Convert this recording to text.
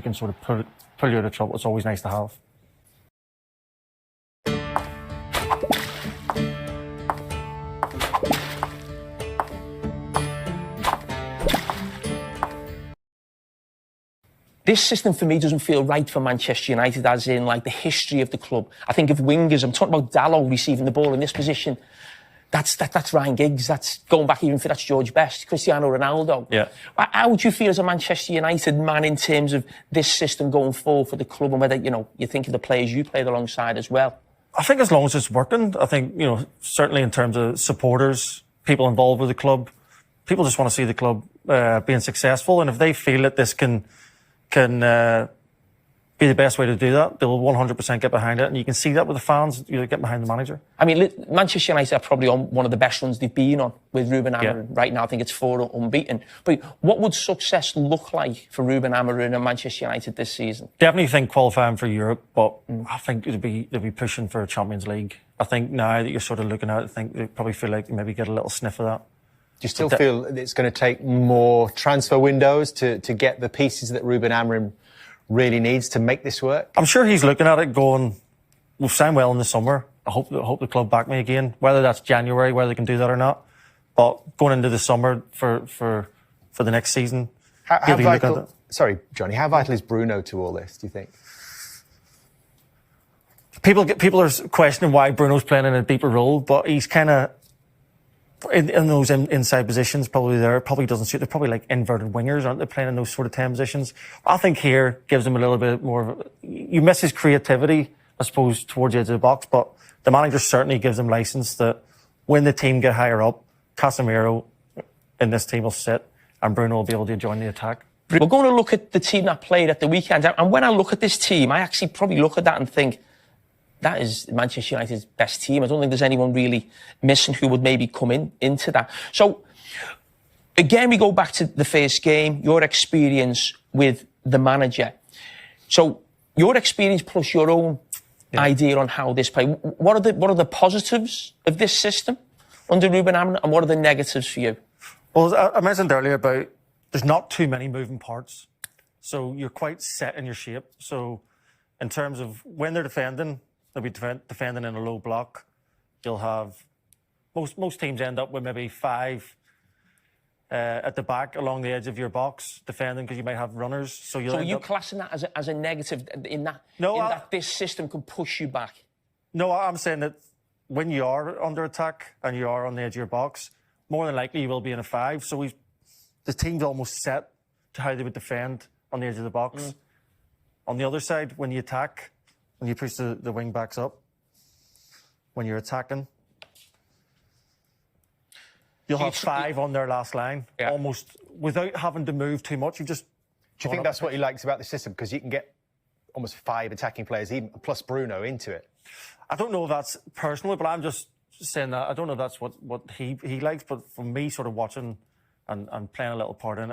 You can sort of pull you out of trouble. It's always nice to have. This system for me doesn't feel right for Manchester United, as in like the history of the club. I think of wingers. I'm talking about Dalot receiving the ball in this position. That's Ryan Giggs. That's going back even for that's George Best, Cristiano Ronaldo. Yeah. How would you feel as a Manchester United man in terms of this system going forward for the club, and whether you think of the players you played alongside as well? I think as long as it's working, I think certainly in terms of supporters, people involved with the club, people just want to see the club being successful, and if they feel that this can be the best way to do that, they'll 100% get behind it. And you can see that with the fans, get behind the manager. I mean, Manchester United are probably on one of the best runs they've been on with Ruben Amorim. Yeah. Right now, I think it's 4 unbeaten. But what would success look like for Ruben Amorim and Manchester United this season? Definitely think qualifying for Europe, but I think they'll be pushing for a Champions League. I think now that you're sort of looking at it, I think they probably feel like they maybe get a little sniff of that. Do you still feel it's going to take more transfer windows to get the pieces that Ruben Amorim really needs to make this work? I'm sure he's looking at it going, we've signed well in the summer. I hope the club back me again, whether that's January, whether they can do that or not. But going into the summer for the next season, how vital, sorry, Johnny, how vital is Bruno to all this, do you think? People are questioning why Bruno's playing in a deeper role, but he's kind of in those inside positions, probably doesn't suit. They're probably like inverted wingers, aren't they, playing in those sort of 10 positions? I think here gives him a little bit more you miss his creativity, I suppose, towards the edge of the box, but the manager certainly gives him license that when the team get higher up, Casemiro in this team will sit and Bruno will be able to join the attack. We're going to look at the team that played at the weekend, and when I look at this team, I actually probably look at that and think, that is Manchester United's best team. I don't think there's anyone really missing who would maybe come into that. So, again, we go back to the first game, your experience with the manager. So, your experience plus your own idea on how this play. What are the positives of this system under Ruben Amorim, and what are the negatives for you? Well, I mentioned earlier about there's not too many moving parts. So, you're quite set in your shape. So, in terms of when they're defending, they'll be defending in a low block. You'll have most teams end up with maybe 5 at the back along the edge of your box defending, because you might have runners. So are you classing that as a negative in that this system can push you back? No, I'm saying that when you are under attack and you are on the edge of your box, more than likely you will be in a 5. So the team's almost set to how they would defend on the edge of the box. On the other side, when you attack, when you push the wing backs up, when you're attacking, you'll have 5 on their last line, almost without having to move too much. Do you think that's what he likes about the system? Because you can get almost 5 attacking players, even plus Bruno, into it. I don't know if that's personal, but I'm just saying that I don't know if that's what he likes. But for me, sort of watching and playing a little part in it,